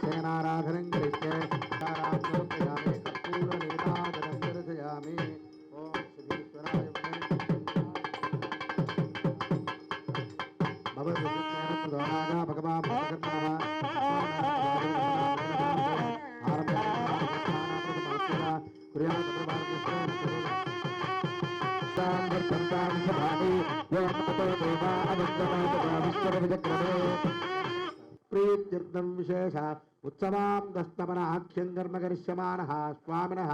सेनाराधनं करिष्ये समर्पयामि कर्पूरनीराजनं दर्शयामि ओम श्रीश्वराय भगवान् भगवान् प्रीत्यर्थं विशेष उत्सवां दस्तमनाख्यं कर्म करिष्यमाणः स्वामिनः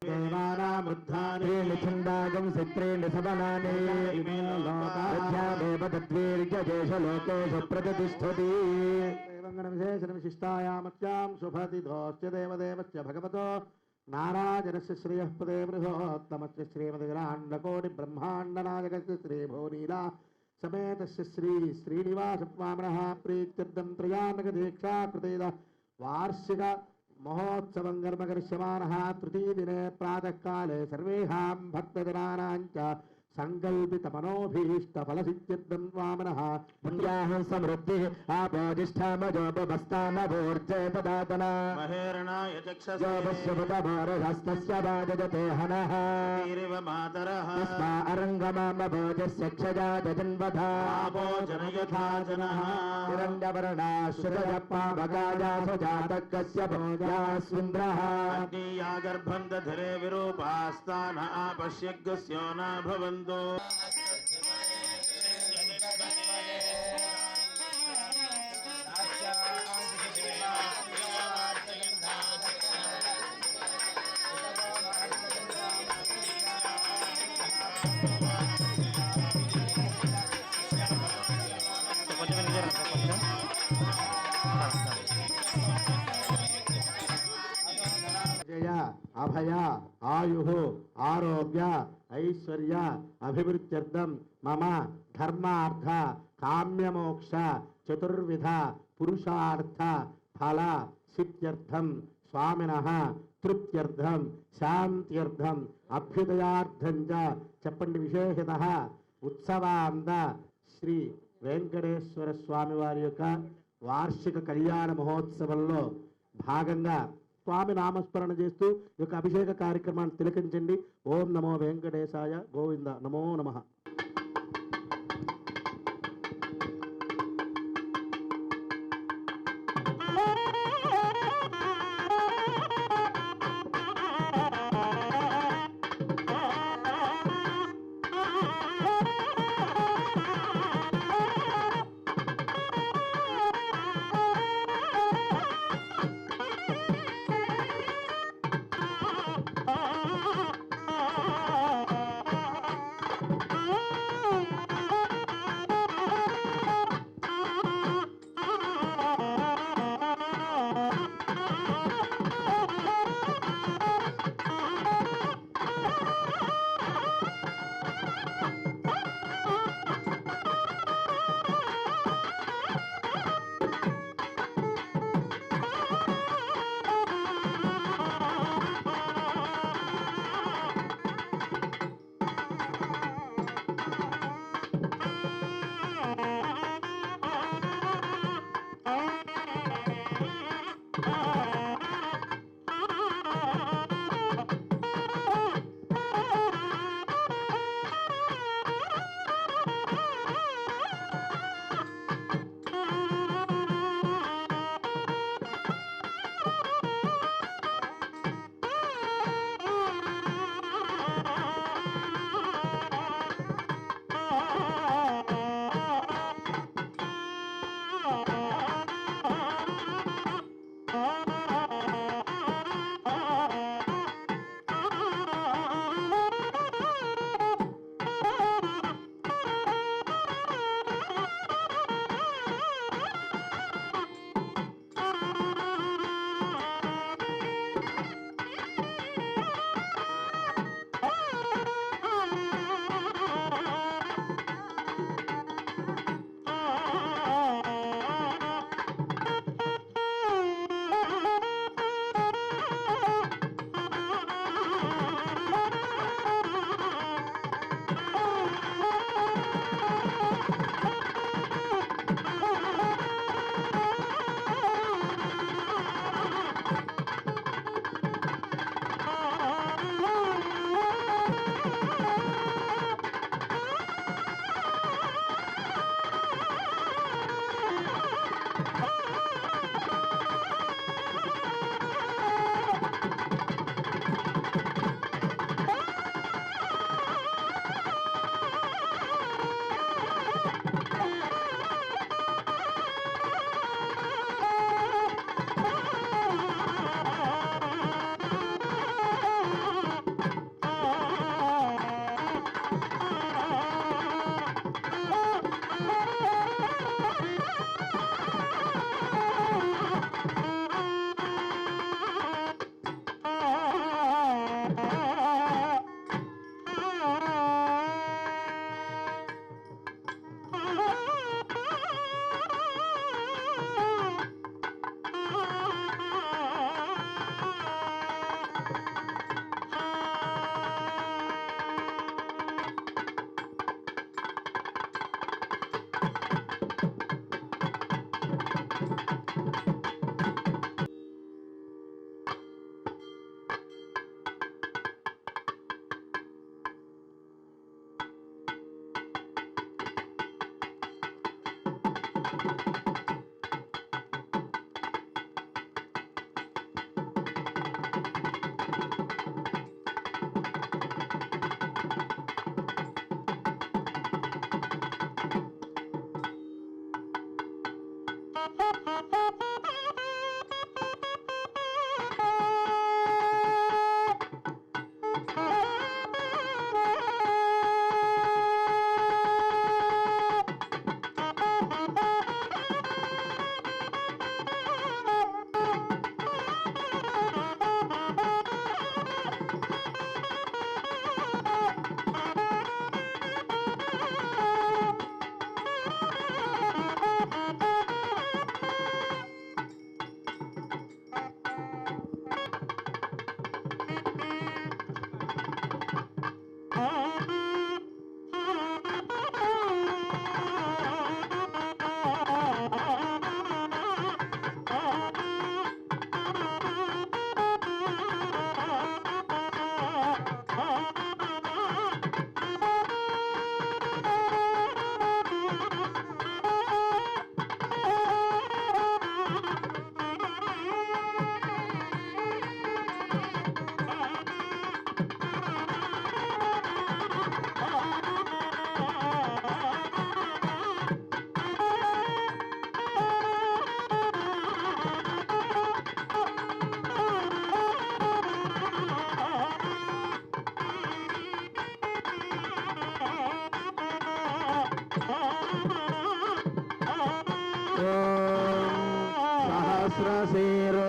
देवानामुद्धारेण छन्दागं सित्रेण सबलाने लोकादेव तद्वीर्यदेशलोकेषु प्रतिष्ठति विशेषणविशिष्टायामत्यां शुभतिथोश्च देवदेवस्य भगवतो नारायणस्य श्रियः पदे बृहत्तमस्य श्रीमद्गणाण्डकोटिब्रह्माण्डनायकस्य श्रीभुवनीला समेतस्य श्री श्रीनिवासस्वामिनः प्रीत्यर्थं त्रयानकदीक्षा कृतेन वार्षिक महोत्सवं कर्म करिष्यमाणः तृतीयदिने प्रातःकाले सर्वेषां भक्तजनानां च संकल्पितमनोभीष्टफलसिद्ध्यर्थं स्वामिनः पुण्याः समृद्धिः आपोजिष्ठामजोपमस्तानभोर्जयपदातना महेरणाय चक्षुषस्य वाजजते हनः मातरः तस्मा अरङ्गमामभोजस्य क्षजाजन्वधा आपोजनयथा जनः हिरण्यवर्णाश्रुतजपावगाजासुजातकस्य भोजास्विन्द्रः अग्निया गर्भं दधरे विरूपास्तान आपश्यग्स्यो न भवन्ति अभय आयु आरोग्य ऐश्वर्य अभिवृद्ध्यर्थं मम धर्मार्थ काम्यमोक्ष चतुर्विध पुरुषार्थ फल सिद्ध्यर्थं स्वामिनः तृप्त्यर्थं शान्त्यर्थं अभ्युदयार्थं च చెప్పండి విశేషతః ఉత్సవాంద శ్రీ వెంకటేశ్వర స్వామి వారి యొక్క వార్షిక కళ్యాణ మహోత్సవంలో భాగంగా స్వామి నామస్మరణ చేస్తూ ఈ యొక్క అభిషేక కార్యక్రమాన్ని తిలకించండి. ఓం నమో వెంకటేశాయ గోవింద నమో నమః.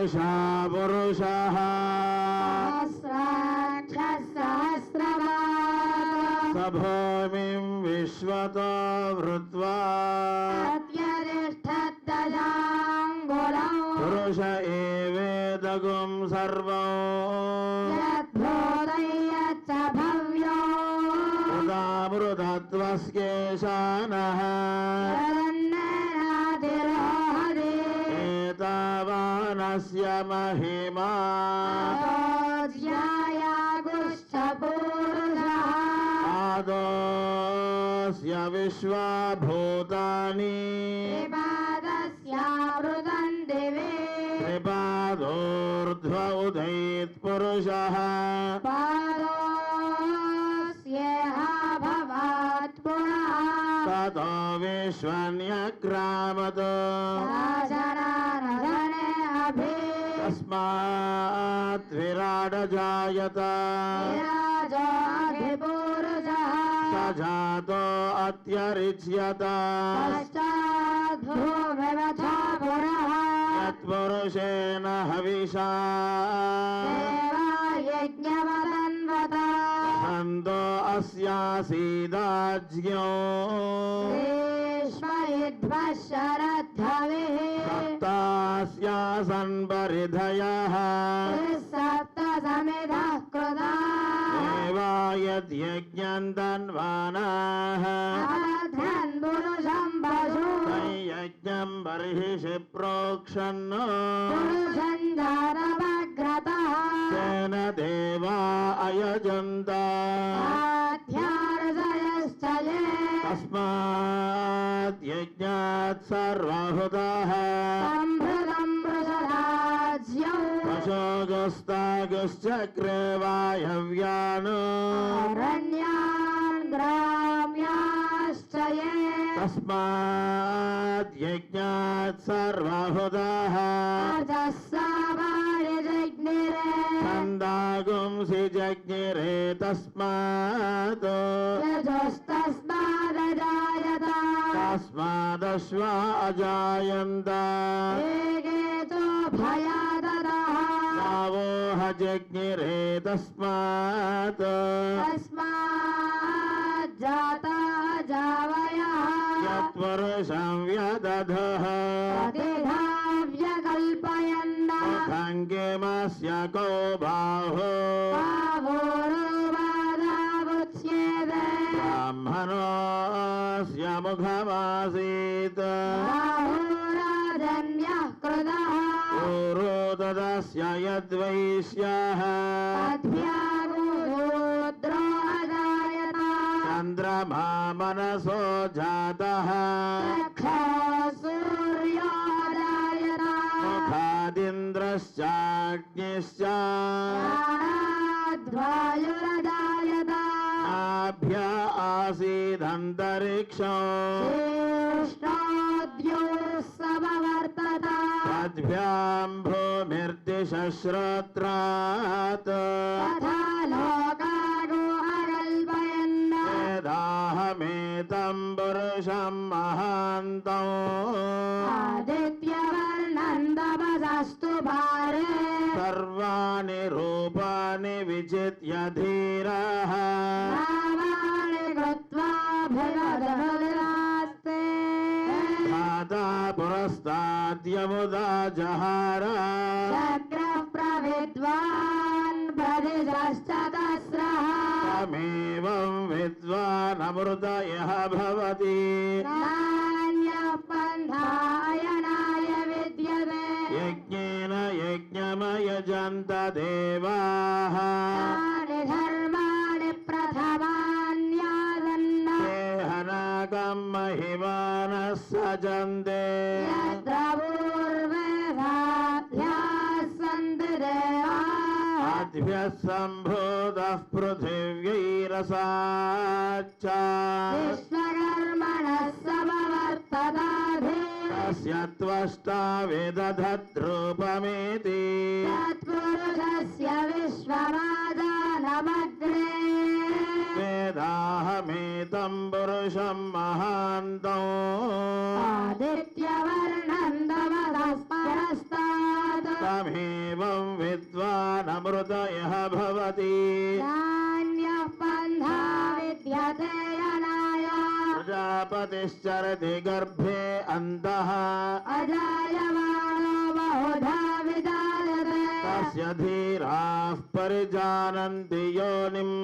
पुरुषा पुरुषः सहस्राक्षसहस्रवात् स भूमिं विश्वतो वृत्वा पुरुष एवेदगुं सर्वम् यद्भूतयच्च भव्यो उदामृतत्वस्केशानः तदन्नेनातिरोहति एतावानस्य महिमा ज्यायागुश्च पूरुषः आदोऽस्य विश्वभूतानि त्रिपादस्यावृतं दिवे त्रिपादोर्ध्व उदैत्पुरुषः पादोऽस्येह भवात् पुनः ततो विश्वन्यक्रामत् शासनानधने अभि तस्मात् विराडजायत विराजोऽभिपूरुषः स जातो अत्यरिच्यत पश्चाद्भूमिवथा पुनः यत्पुरुषेण हविषा देवायज्ञवदन्वता छन्दो अस्यासीदाज्ञो ग्रीष्मयिध्वः शरद्धविः सप्तास्यासन् परिधयः सप्तसमिधः कृताः देवा यद्यज्ञं तन्वानाः अबध्यन् पुरुषं पशु यज्ञं बर्हिषि प्रोक्षन् पुरुषं जातमग्रतः तेन देवा अयजन्त आध्यार्जयश्च ये तस्मात् यज्ञात् सर्वहुतः सम्भृतं वृषराज्यौ पशोगस्तागश्चक्रे वायव्यान् अरण्यान् ग्राम्याश्च ये तस्मात् यज्ञात् सर्वहुतः जग्निरे छन्दागुंसि जज्ञिरे तस्मात् यजोस्तस्मादजायत तस्मादश्व अजायन्त वेगे च भयादतः गावोह जज्ञिरे तस्मात् तस्माज्जाता जावयः यत्पुरुषं व्यदधः प्रतिधा व्यकल्पयन् खङ्गिमस्य को बाहो बाहुरुवादावुच्येते ब्राह्मणोऽस्य मुखमासीत् बाहुराजन्यः कृतः पूर्वोदस्य यद्वैश्यः तद्भ्यागुशूद्रो अजायत चन्द्रमा मनसो जातः सूर्यो अजायत मुखादिन्द्रश्चाग्निश्च प्राणाद्वायुरजायत नाभ्य आसीदन्तरिक्षम् शेष्णोद्योः समवर्तत तद्भ्यां भूमिर्दिशश्रोत्रात् तथा लोकागो अकल्पयन् वेदाहमेतं पुरुषं महान्तम् आदित्यवर्णन्दमसस्तु भारे सर्वाणि रूपाणि विचित्य धीरः नामानि कृत्वाभिवदनुरास्ते धाता पुरस्ताद्यमुदा जहार शक्रः प्रविद्वान् प्रदिशश्च तस्रः तमेवं विद्वानमृत यः भवति नान्यः पन्थायनाय विद्यते यज्ञेन यज्ञमयजन्त देवाः तानि धर्माणि प्रथमान्यादन्न देहनाकं महिमानः सजन्ते यत्र पूर्वसाभ्याः सन्ति देवाः अद्भ्यः सम्भूतः पृथिव्यैरसाच्च विश्वकर्मणः समवर्तताधि तस्य त्वष्टा विदधद्रूपमेति तत्पुरुषस्य विश्वमादानमग्रे वेदाहमेतं पुरुषं महान्तम् आदित्यवर्णं तमसः परस्तात् एवमेवं विद्वानमृत यः भवति नान्यः पन्था विद्यते यनाय प्रजापतिश्चरति गर्भे अन्तः अजायमानो बहुधा विजायते तस्य धीराः परिजानन्ति योनिम्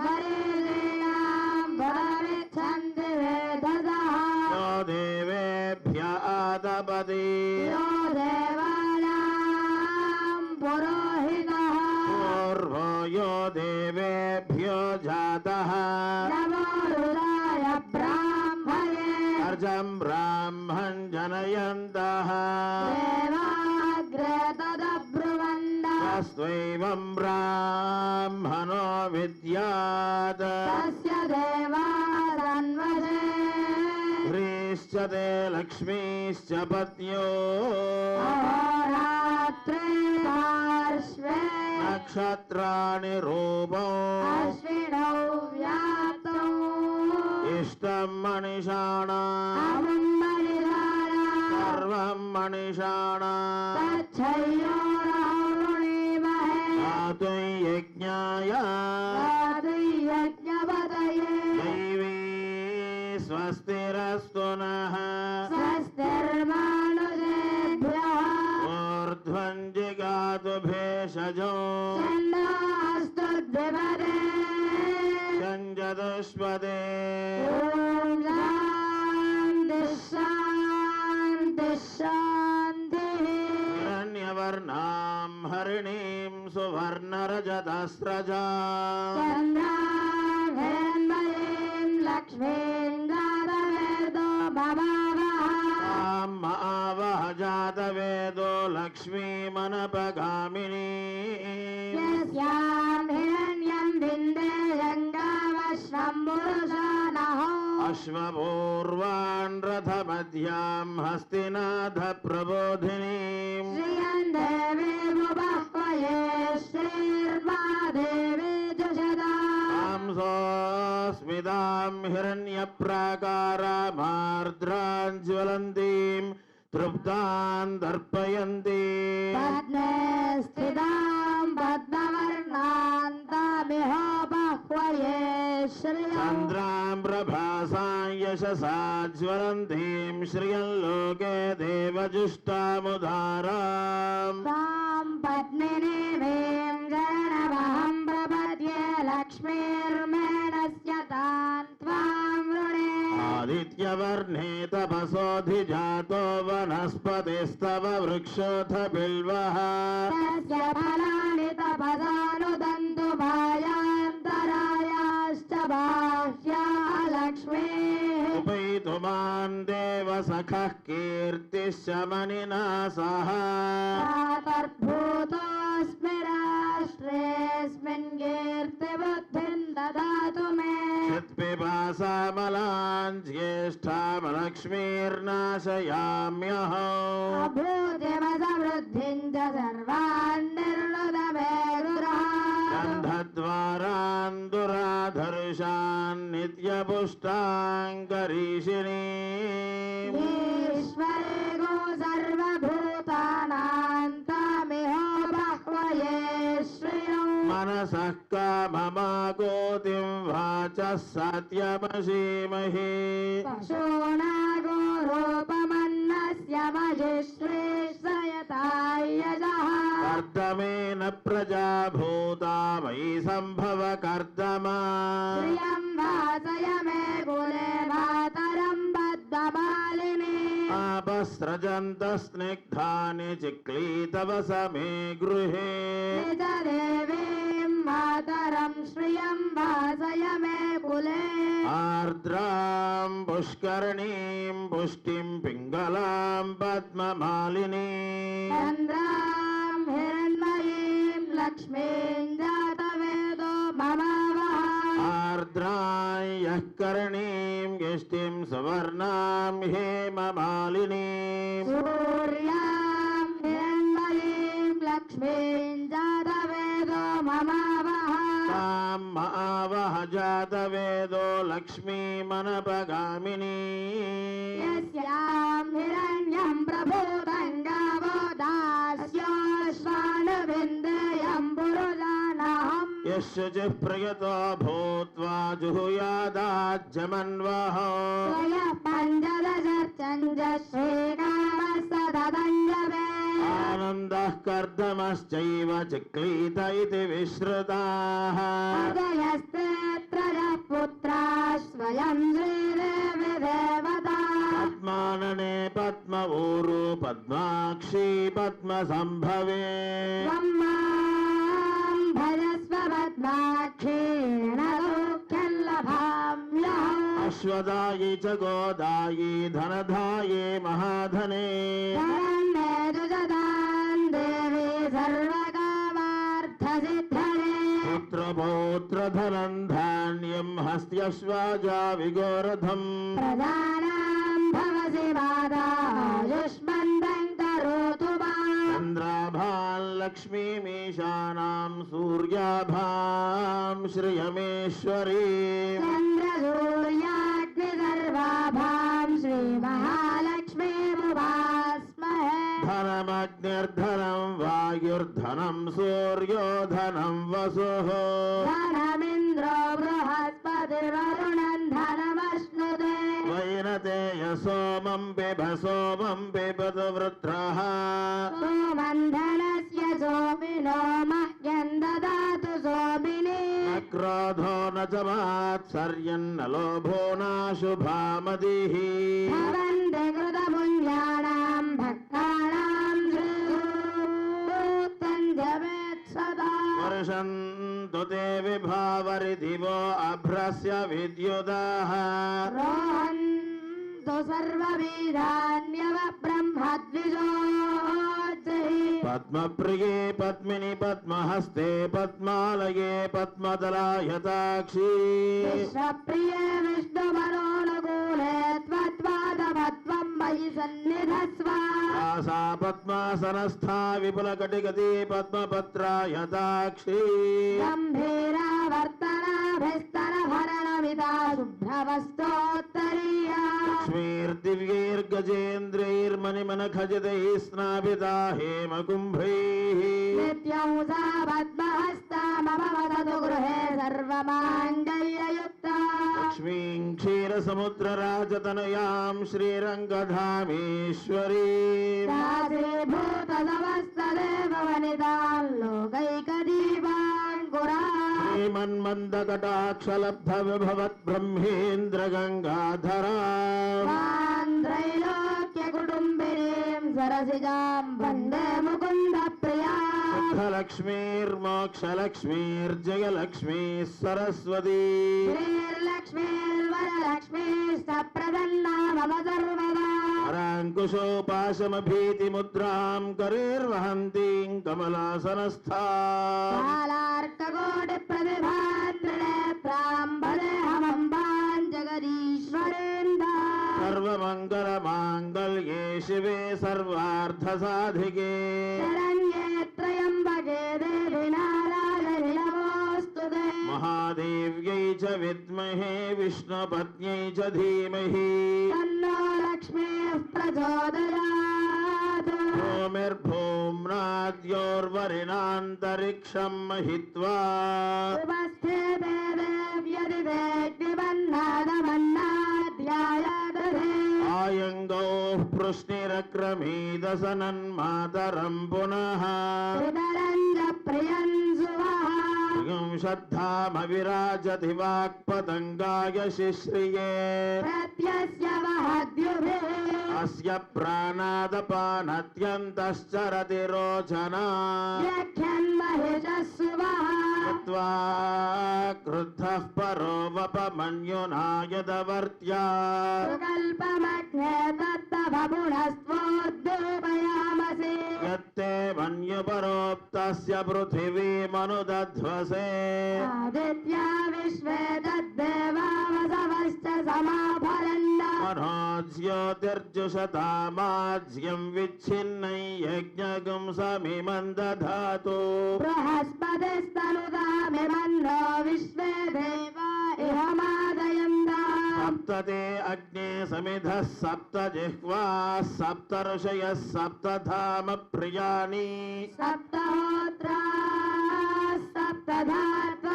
मरीचीनां भविष्यन्ति वेदसः यो देवेभ्य आदपति यो देवानां पुरोहितः पूर्वो यो देवेभ्यो जातः नमो रुद्राय ब्राह्मणे अर्जं ब्राह्मण जनयन्तः देवाग्रे तदब्रुवन्द तस्त्वैवं ब्राह्मणो विद्यात् तस्य देवासन्वशे ह्रीश्च ते लक्ष्मीश्च पत्न्यो अहोरात्रे पार्श्वे नक्षत्राणि रूपौ अश्विनौ व्याप्तौ इष्टं मणिषाणाम् अमुम्बरिधारा सर्वं मणिषाणाम् तच्छयोरहरुणीमहे दातुं यज्ञाय यज्ञपतये दैवी स्वस्तिरस्तु नः स्वस्तिर्मानुषेभ्यः ऊर्ध्वं जिगातु भेषजो चण्डास्तु द्विपदे चञ्जदुष्पदे ॐ शान्तिः शान्तिः शान्तिः हिरण्यवर्णां हरिणीं सुवर्णरजतस्रजा चन्द्राहिरण्मयीं लक्ष्मीं जातवेदो भवावः तां आवह जातवेदो लक्ष्मीमनपगामिनी यस्यां हिरण्यं विन्देयङ्गामश्वं पुरुषो नहो अश्वपूर्वान् रथमध्यां हस्तिनाथ प्रबोधिनीम् श्रियं देवी मुबह्वये श्रीर्मा देवी जुषदा स्मितां हिरण्यप्राकारामार्द्रां ज्वलन्तीं तृप्तां दर्पयन्ति पद्मे स्थितां पद्मवर्णान्तामिह बह्वये श्रियं चन्द्रां प्रभासां यशसा ज्वलन्तीं श्रियं लोके देवजुष्टामुदाराम् तां पद्मिनीमीं शरणमहं प्रपद्ये लक्ष्मीर्मेणस्य तां त्वां वृणे आदित्यवर्णे तपसोऽधिजातो वनस्पतिस्तव वृक्षोऽथ बिल्वः तस्य फलानि तपसानुदन्तु भायान्तरायाश्च बाह्या लक्ष्मीः उपैतुमान् देवसखः कीर्तिश्च मणिना सह प्रातर्भूतोऽस्मि राष्ट्रेऽस्मिन् कीर्तिबुद्धिं ददातु मे चित्पिपासामलान् ज्येष्ठामलक्ष्मीर्नाशयाम्यहम् अभूतिमसमृद्धिं च सर्वान् निर्णुद मे गुरः गन्धद्वारान् दुराधर्षान् नित्यपुष्टाङ्गरीषिणी ईश्वरे गो सर्वभूतानां तामिह बह्वये श्रियं मनसः काममाकोतिं वाचः सत्यमशीमहि पशूनागो रूपमन्नस्य महिश्रेष्ठयतायजः कर्दमेन प्रजा भूता मयि सम्भव कर्दमा श्रियं वासय मे कुले मातरं बद्धमालिनी आपस्रजन्तस्निग्धानि चिक्लीतव समे गृहे निजदेवीं मातरं श्रियं वासय मे कुले आर्द्रां पुष्करणीं पुष्टिं पिङ्गलां पद्ममालिनी चन्द्रां हिरण्मयीं लक्ष्मीं जातवेदो ममावः आर्द्रां यः करणीं यष्टिं सुवर्णां हेममालिनीम् सूर्यां हिरण्मयीं लक्ष्मीं जातवेदो ममावः तां आवह जातवेदो लक्ष्मीमनपगामिनी यस्यां हिरण्यं प्रभूतं गावो दास्यो यशुचिः प्रयतो भूत्वा जुहुयादाज्यमन्वः स्वयः पञ्चदशर्चञ्च श्रीकामस्तदञ्जवे आनन्दः कर्दमश्चैव चिक्लीत इति विश्रुताः अजयस्ते त्रयः पुत्राः स्वयं श्रीदेवी देवता पद्मानने पद्मऊरु पद्माक्षी पद्मसम्भवे त्वं मां भजस्व पद्माक्षीण दुःखल्लभाम्यहम् अश्वदायि च गोदायि धनधाये महाधने शरण्ये दुजदां देवी सर्वकामार्थसिद्धये पुत्रपौत्रधनं धान्यं हस्त्यश्वाजा विगोरधम् प्रजानां भवसि माता युष्मन्दं करोतु माम् चन्द्राभां लक्ष्मीमीशानां सूर्याभां श्रियमेश्वरी चन्द्रसूर्याग्निसर्वाभां श्रीमहालक्ष्मीमुपास्महे धनमग्निर्धनं वायुर्धनं सूर्यो धनं वसुः धनमिन्द्रो बृहस्पतिर्वरुणं धनमश्नुते वैनतेय सोमं पिबत वृत्रः सोमं धनस्य सोमिनो मह्यं ददातु सोमिनी न क्रोधो न च मात्सर्यन्न लोभो नाशुभामतिः भवन्ति कृतपुण्यानां भक्तानां श्रीभूतं जपेत् सदा वर्षन्तु ते विभावरिदिवो अभ्रस्य विद्युदाः रोहन्तु सर्वविधान्यव ब्रह्मद्विजोत्सहि पद्मप्रिये पद्मिनि पद्महस्ते पद्मालये पद्मदलायताक्षी विश्वप्रिये विष्णुमनोनुकूले त्वत्पादपद्मं मयि सन्निधस्व सा पद्मासनस्था विपुलकटिगति पद्मपत्रायताक्षी गम्भीरावर्तनाभिस्तरभरणमिता शुभ्रवस्तोत्तरीया लक्ष्मीर्दिव्यैर्गजेन्द्रैर्मणिमनखचितैः स्नापिता हेमकुम्भैः नित्यं सा पद्महस्ता मम वदतु गृहे सर्वमाङ्गल्ययुक्ता लक्ष्मीं क्षीरसमुद्रराजतनयां श्रीरङ्गधामेश्वरीम् दासीभूतसमस्तदेववनितां लोकैकदीपाङ्कुरा श्रीमन्मन्दकटाक्षलब्धविभवद्ब्रह्मेन्द्रगङ्गाधरा मां त्रैलोक्यकुटुम्बिनीं सरसिजां वन्दे मुकुन्दप्रिया लक्ष्मीर्मोक्षलक्ष्मीर्जयलक्ष्मीः सरस्वती श्रीर्लक्ष्मीर्वरलक्ष्मीस्तप्रसन्ना मम सर्वदा पराङ्कुशोपाशमभीतिमुद्रां करेर्वहन्तीं कमलासनस्था कालार्ककोटिप्रतिभात्रिनेत्रां वदेऽहमम्बां जगदीश्वरेन्दा सर्वमङ्गलमाङ्गल्ये शिवे सर्वार्थसाधिके शरण्ये त्र्यम्बके देवि नारायणि नमोऽस्तुते महादेव्यै च विद्महे विष्णुपत्न्यै च धीमहि तन्नो लक्ष्मीः प्रचोदयात् भूमिर्भूम्नाद्योर्वरिणान्तरिक्षं महित्वा उपस्थे देव्यदिवेग्निबन्धादमन्नाध्यायादधे आयङ्गौः पृश्निरक्रमीदसनन्मातरं पुनः त्रितरञ्ज प्रियं सुवः श्रद्धामविराजति वाक्पतङ्गाय शिश्रिये प्रत्यस्य वहद्युभिः अस्य प्राणादपानत्यन्तश्चरति रोचना व्याख्यन्महिषः सुवः त्वा क्रुद्धः परो वपमन्युना यदवर्त्या सुकल्पमग्ने तत्तभपुनस्त्वोद्दूपयामसि यत्ते मन्युपरोक्तस्य पृथिवीमनुदध्वसे आदित्या विश्वे तद्देवावसवश्च समाभरन्द मनोज्योतिर्जुषतामाज्यं विच्छिन्नै यज्ञगुं समिमं दधातु बृहस्पतिस्तनुतामिमन्नो विश्वे देवा इह मादयन्ता सप्तते अग्ने समिधः सप्त जिह्वाः सप्त ऋषयः सप्तधाम प्रियाणि सप्तहोत्रा सप्तधात्वा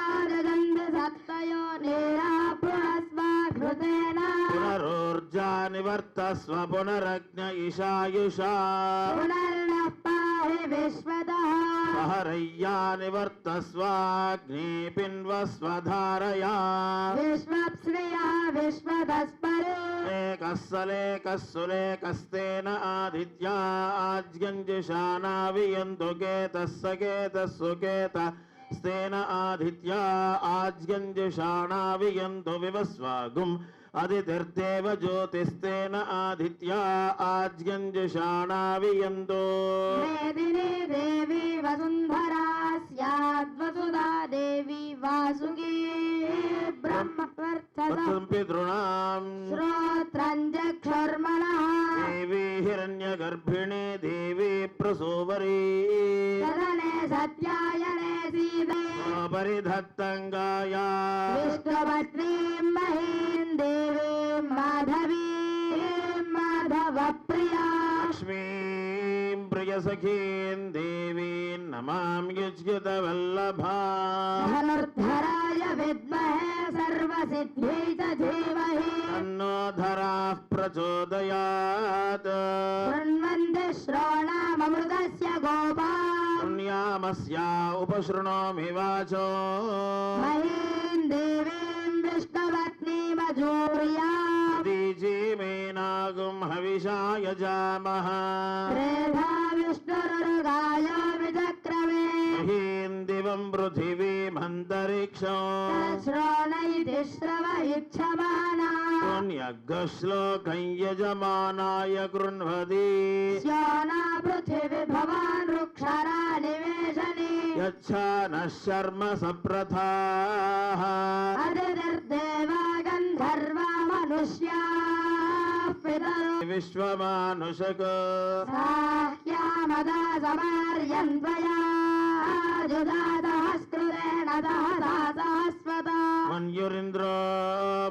निवर्तस्व पुनरग्न इशायुषा पुनर्नः पाहि विश्वतः सहरय्या निवर्तस्वाग्नि पिन्वस्वधारया विश्वप्श्रिया विश्वतस्परे लेकस्सुलेकस्तेन आदित्या आज्ञञ्जिषानावियन्तु केतः सकेतः सुकेत स्तेन आदित्या आज्ञञ्जिषाणावियन्तु विवस्वागुम् अदितिर्देव ज्योतिस्तेन आदित्या आज्ञञ्जिषाणावियन्तु मेदिनी देवी वसुन्धरा स्याद्वसुधा देवी वासुकी ब्रह्मवर्चसः पितॄणाम् श्रोत्रञ्चक्षुर्मनः देवी हिरण्यगर्भिणी देवी प्रसूवरी सदने सत्यायने सीते परिधत्तङ्गाया विष्णुपत्नीं महीं देवीं माधवीं माधवप्रिया लक्ष्मीं प्रियसखीं देवीं नमाम्युज्युतवल्लभा धनुर्धराय विद्महे सर्वसिद्ध्यै च धीमहि तन्नो धराः प्रचोदयात् शृण्वन्ति श्रोणाममृतस्य गोपा पुण्यामस्या उपशृणोमि वाचो महीं देवीं विष्णुपत्नीमजूर्या दीजीमेनागुं हविषा यजामः त्रेधा विष्णुरुगाय विचक्रमे महीं दिवं पृथिवीमन्तरिक्षम् श्रोणैति श्रवयिच्छमाना पुण्यग्श्लोकं यजमानाय कृण्वति स्योना पृथिवी भवान् वृक्षरा निवेशनी यच्छानः शर्म सप्रथाः अदितिर्देवा गन्धर्वा मनुष्या पितरो विश्वमानुषक साह्यामदा समार्यन्त्वया जुदातहस्कृतेन सहस्वता मन्युरिन्द्रो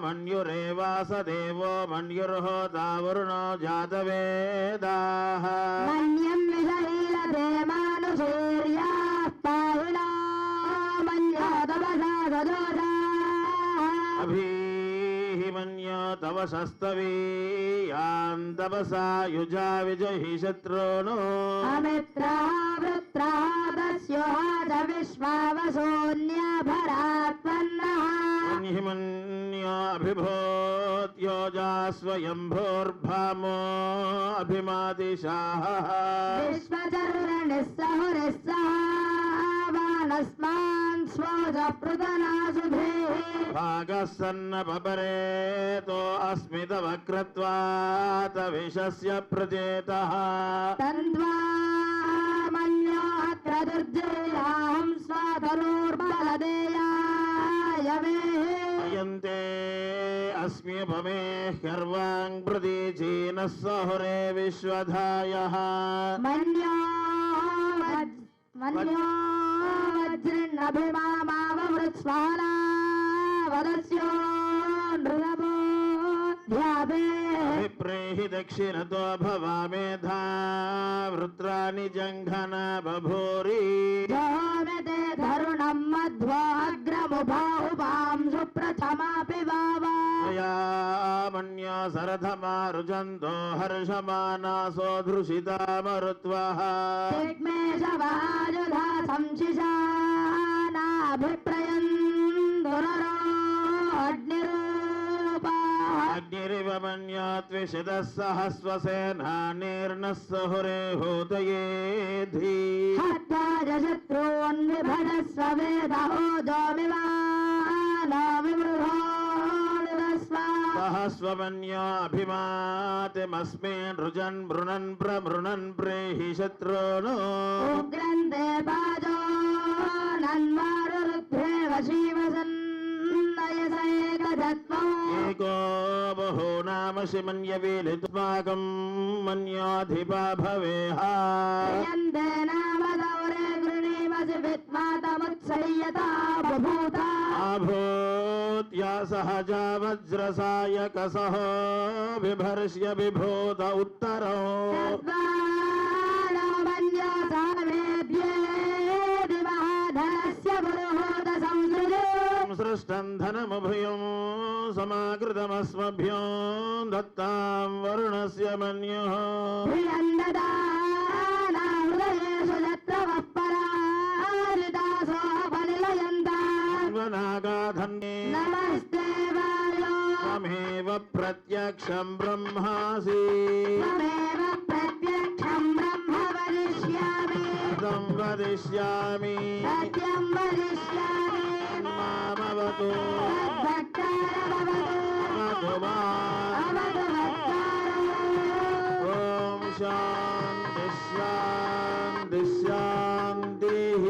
मन्युरेवास देवो मन्युर्होतावरुणो जातवेदाः मन्यं विषहीलते मानुषीर्याः पाहिना मन्योतपसा सदोषाः अभीः मन्यो तव शस्तवीयान् तपसा युजा विजहि शत्रूनो अमित्रः वृत्रः दस्योः च विश्वावसोऽन्यभरात्मन्नः मन्योऽभिभूत्योजा स्वयंभोर्भामो अभिमादिशाः विश्वचरुरनिस्सहुरिस्सहावानस्मान् स्वोजपृतनासुभिः भागः सन्नपरेतो अस्मित वक्रत्वात् विषस्य प्रचेतः तन्त्वा मन्यो अत्र दुर्जयाहं स्वतनूर्बलदेयाय मे यन्ते अस्म्युपमे ह्यर्वाङ् प्रतीचीनः सहुरे विश्वधायः मन्यो वज्रिन्नभिमामावमृत्स्वाना वदस्यो नृतमो ध्यापे विप्रेहि दक्षिणतो भवामेधा वृत्राणि जङ्घन बभूरि जोमिते धरुणं मध्वाग्रमुभाहुपां सुप्रथमापि वावा मया मन्यो सरथमारुजन्तो हर्षमानासो धृषिता मरुत्वः दिग्मेशवायुधा संशिशानाभिप्रयन् दुररो अग्निरूपाः अग्निरिव मन्यो त्विषितः सहस्वसेनानीर्नः सहुरे हूतयेधि हत्याजशत्रून् विभजस्व वेदहोजोमिवानो विमृहोनुदस्व सहस्वमन्यो अभिमातिमस्मिन् रुजन् मृणन् प्रमृणन् प्रेहि शत्रून् उग्रन्ते पाजो नन्वारुरुद्धेव शिवसन्नयसैकधत्वो एको बहूनामसि मन्यवीलित्वाकं मन्योऽधिपा भवेह यन्ते नाम दौरे गृणीमसि विद्मातमुत्सह्यता बभूता आभूत्या सहजा वज्रसायकसः बिभर्ष्य बिभूत उत्तरो तद्वानो मन्योसा वेद्ये दिवहाधनस्य पुरुहूत संसृजे सृष्टं धनमुभयं समाकृतमस्मभ्यो दत्तां वरुणस्य मन्युः नागाधन्ये नमस्ते वायो त्वमेव प्रत्यक्षं ब्रह्मासि त्वमेव प्रत्यक्षं ब्रह्म वदिष्यामि सत्यं वदिष्यामि सत्यं वदिष्यामि मामवतु भक्तारमवतु अवतु माम्। अवतु भक्तारम् ॐ शान्ति शान्ति शान्तिः।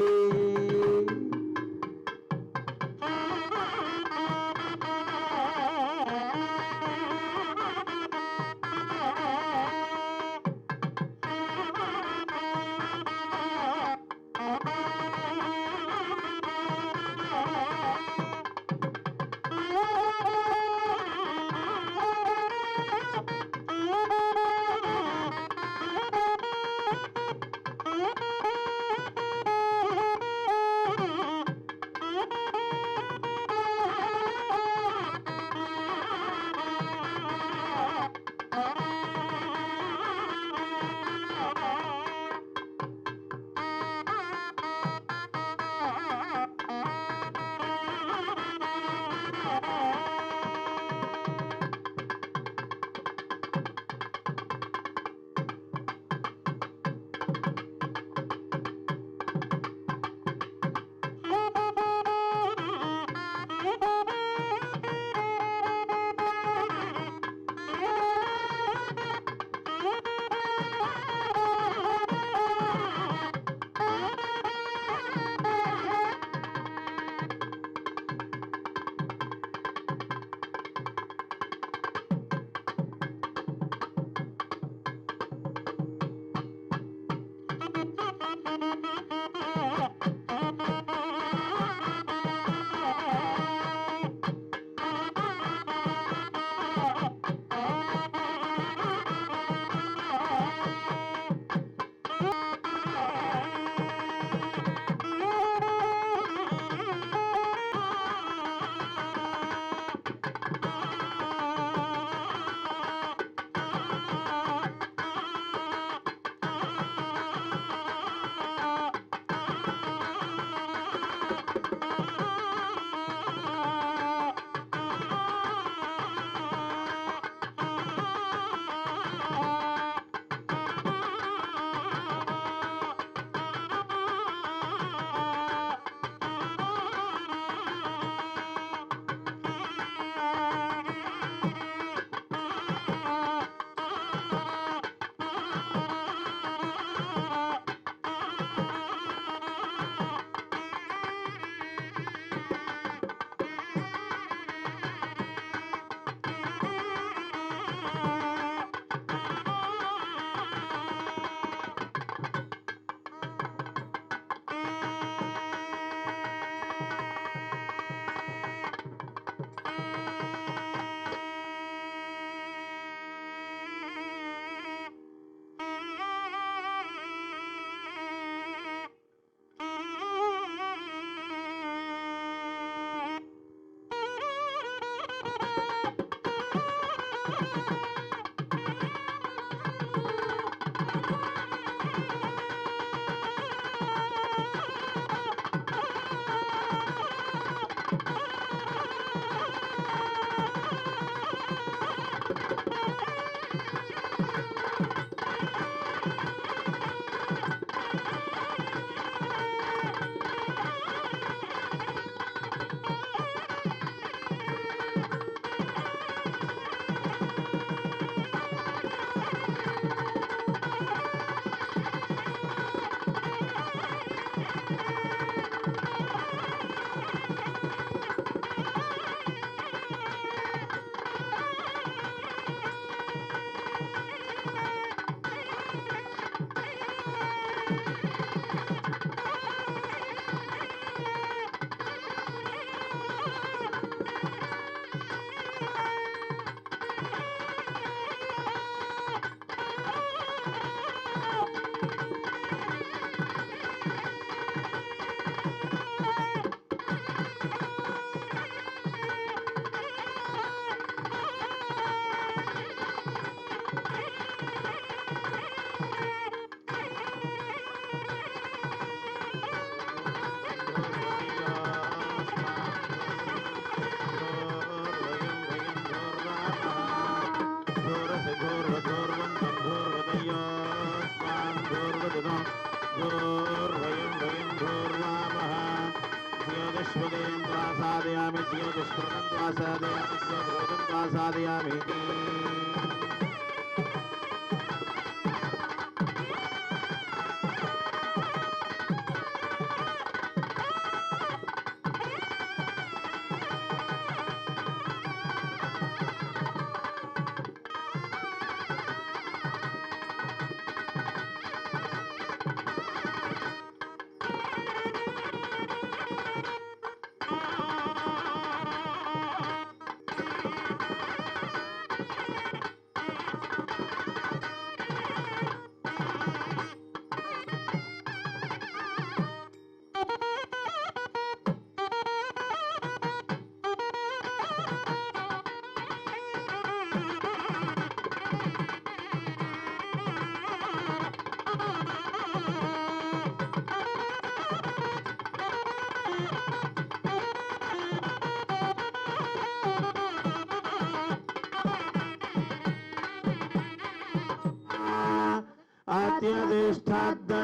स्वदेयं प्रासादयामि ज्योतिष्कृतं प्रासादयामि ज्योतिर्घटं प्रासादयामि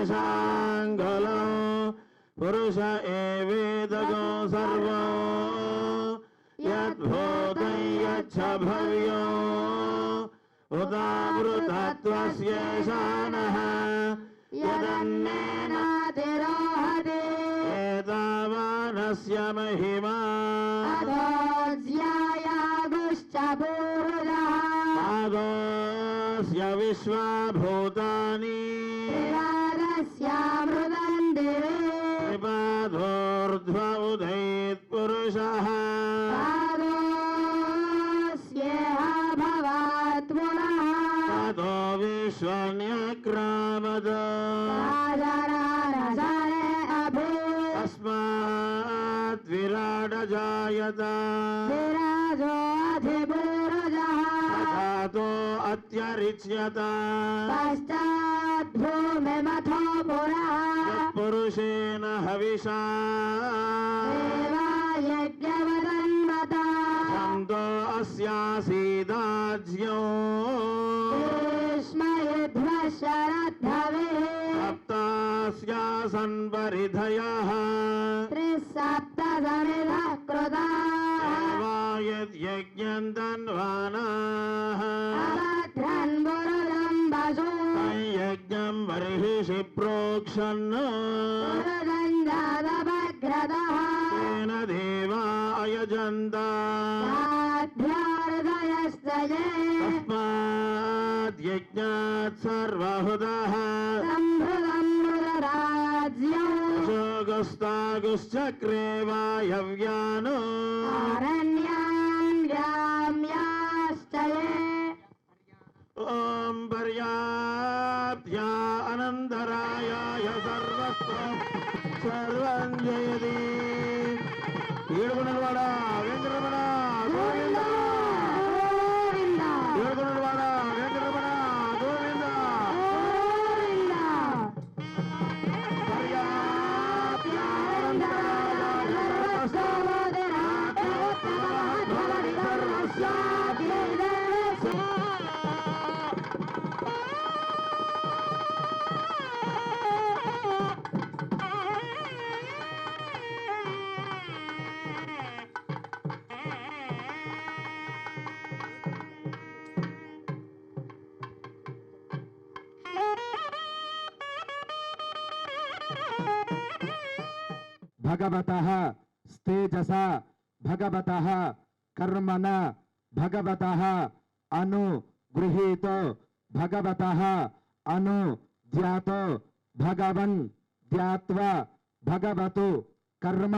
अत्यधिष्ठाद्दशाङ्गलो पुरुष एवेदगो सर्वो यद्भूतं यच्च भव्यो उदावृतत्वस्येषानः यदन्नेनातिरोहति एतावानस्य महिमा अधोऽज्यायागुश्च पूरुषः आदोऽस्य विश्वभूतानि त्रिवारस्यामृतं दिवे त्रिपादोर्ध्व उदयेत्पुरुषः पादोऽस्येह भवात् पुनः ततो विश्वन्यक्रामद राजराजरे अभि तस्मात् विराट जायत विराजोऽधिपूरुषः ततो अत्यरिच्यत पश्चाद्भूमिमथो पुरः पुरुषेण हविषा देवायज्ञवदन्मता छन्दो अस्यासीदाज्यो ग्रीष्मयुध्वशरद्धविः सप्तास्यासन् परिधयः त्रिसप्तसमिधः कृताः यज्ञं धन्वानाः अभद्रन्पुरुषं वसु यज्ञं बर्हिषि प्रोक्षन् पुरुषं जातभग्रतः तेन देवा अयजन्त साध्यार्धयश्च ये तस्मात् यज्ञात् सर्वहुतः सम्भृतं मृतराज्यं शोकस्तागुश्चक्रे वायव्यानो अरण्यान् ग्राम्याश्च ये ॐ पर्याप्त्या अनन्तरायाय सर्वस्व सर्वं जयति ఏడుకొండలవాడ వెంకటరమణ గోవింద గోవింద ఏడుకొండలవాడ వెంకటరమణ గోవింద గోవింద పర్యాప్త్యా అనంతరాయాయ సర్వస్వ భగవతః తేజసా భగవతః కర్మణ భగవతః అను గృహీతో భగవతః అను ధ్యాతో భగవన్ ధ్యాత్వా భగవతు కర్మ